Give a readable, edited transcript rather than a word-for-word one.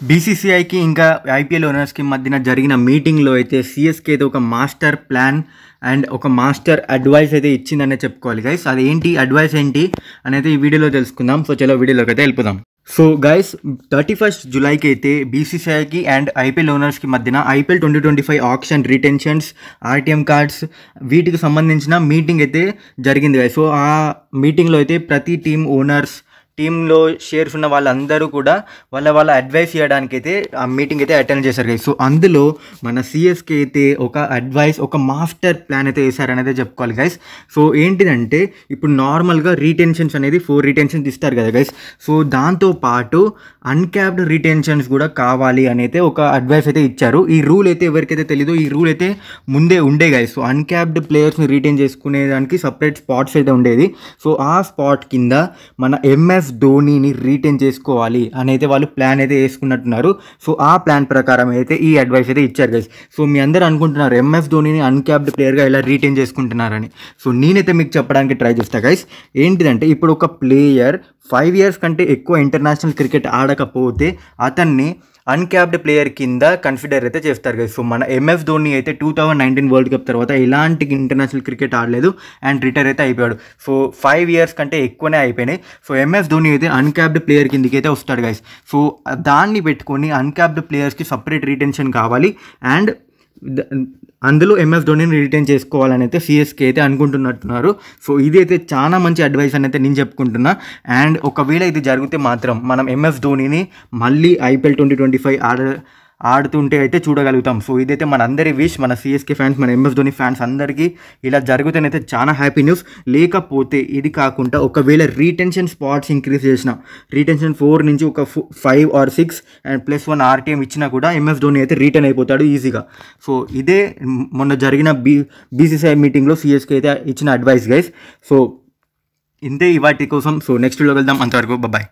బీసీసీఐకి ఇంకా ఐపీఎల్ ఓనర్స్కి మధ్యన జరిగిన మీటింగ్లో అయితే సిఎస్కే అయితే ఒక మాస్టర్ ప్లాన్ అండ్ ఒక మాస్టర్ అడ్వైస్ అయితే ఇచ్చిందనే చెప్పుకోవాలి గైస్. అది ఏంటి అడ్వైస్ ఏంటి అనేది ఈ వీడియోలో తెలుసుకుందాం. సో చలో వీడియోలోకి అయితే వెళ్ళిపోదాం. సో గైస్ 31 జూలైకి అయితే బీసీసీఐకి అండ్ ఐపీఎల్ ఓనర్స్కి మధ్యన IPL 2025 auction retentions RTM cards వీటికి సంబంధించిన మీటింగ్ అయితే జరిగింది గైస్. సో ఆ మీటింగ్లో అయితే ప్రతి టీం ఓనర్స్ టీంలో షేర్స్ ఉన్న వాళ్ళందరూ కూడా వాళ్ళ అడ్వైస్ ఇవ్వడానికి అయితే ఆ మీటింగ్ అయితే అటెండ్ చేశారు గైస్. సో అందులో మన సిఎస్కే అయితే ఒక అడ్వైస్ ఒక మాస్టర్ ప్లాన్ అయితే వేశారనేది చెప్పుకోవాలి గైస్. సో ఏంటిదంటే ఇప్పుడు నార్మల్గా రీటెన్షన్స్ అనేది 4 రీటెన్షన్స్ ఇస్తారు కదా గైస్. సో దాంతోపాటు అన్క్యాప్డ్ రీటెన్షన్స్ కూడా కావాలి అని అయితే ఒక అడ్వైస్ అయితే ఇచ్చారు. ఈ రూల్ అయితే ఎవరికైతే తెలీదో ఈ రూల్ అయితే ముందే ఉండే గైస్. సో అన్క్యాప్డ్ ప్లేయర్స్ని రీటైన్ చేసుకునేదానికి సపరేట్ స్పాట్స్ అయితే ఉండేది. సో ఆ స్పాట్ కింద మన ఎంఎస్ ధోనీని రీటైన్ చేసుకోవాలి అని అయితే వాళ్ళు ప్లాన్ అయితే వేసుకున్నట్టున్నారు. సో ఆ ప్లాన్ ప్రకారం అయితే ఈ అడ్వైస్ అయితే ఇచ్చారు గైస్. సో మీ అందరూ అనుకుంటున్నారు ఎంఎస్ ధోనీని అన్క్యాప్డ్ ప్లేయర్గా ఎలా రీటైన్ చేసుకుంటున్నారని. సో నేనైతే మీకు చెప్పడానికి ట్రై చేస్తా గైస్. ఏంటిదంటే ఇప్పుడు ఒక ప్లేయర్ 5 years కంటే ఎక్కువ ఇంటర్నేషనల్ క్రికెట్ ఆడకపోతే అతన్ని అన్క్యాప్డ్ ప్లేయర్ కింద కన్సిడర్ అయితే చేస్తారు గైస్. సో మన ఎంఎస్ ధోని అయితే 2019 వరల్డ్ కప్ తర్వాత ఎలాంటి ఇంటర్నేషనల్ క్రికెట్ ఆడలేదు అండ్ రిటైర్ అయితే అయిపోయాడు. సో 5 years కంటే ఎక్కువనే అయిపోయినాయి. సో ఎంఎస్ ధోని అయితే అన్క్యాప్డ్ ప్లేయర్ కిందకి అయితే వస్తాడు గైస్. సో దాన్ని పెట్టుకొని అన్క్యాప్డ్ ప్లేయర్స్కి సపరేట్ రిటెన్షన్ కావాలి అండ్ అందులో ఎంఎస్ ధోనిని రిటైన్ చేసుకోవాలని అయితే సిఎస్కే అయితే అనుకుంటున్నట్టున్నారు. సో ఇది అయితే చాలా మంచి అడ్వైస్ అని అయితే నేను చెప్పుకుంటున్నా. అండ్ ఒకవేళ ఇది జరిగితే మాత్రం మనం ఎంఎస్ ధోనిని మళ్ళీ ఐపీఎల్ 2025 ఆడుతుంటే అయితే చూడగలుగుతాం. సో ఇదైతే మన అందరి విష్, మన సిఎస్కే ఫ్యాన్స్ మన ఎంఎస్ ధోని ఫ్యాన్స్ అందరికీ ఇలా జరుగుతానైతే చాలా హ్యాపీ న్యూస్. లేకపోతే ఇది కాకుండా ఒకవేళ రీటెన్షన్ స్పాట్స్ ఇంక్రీజ్ చేసిన రీటెన్షన్ 4 నుంచి ఒక 5 or 6 అండ్ +1 ఆర్టీఎం ఇచ్చినా కూడా ఎంఎస్ ధోని అయితే రిటర్న్ అయిపోతాడు ఈజీగా. సో ఇదే మొన్న జరిగిన బీసీసీఐ మీటింగ్లో సిఎస్కే అయితే ఇచ్చిన అడ్వైస్ గైస్. సో ఇంతే ఇవాటి కోసం. సో నెక్స్ట్ వీడియోకి వెళ్దాం. అంతవరకు బాయ్.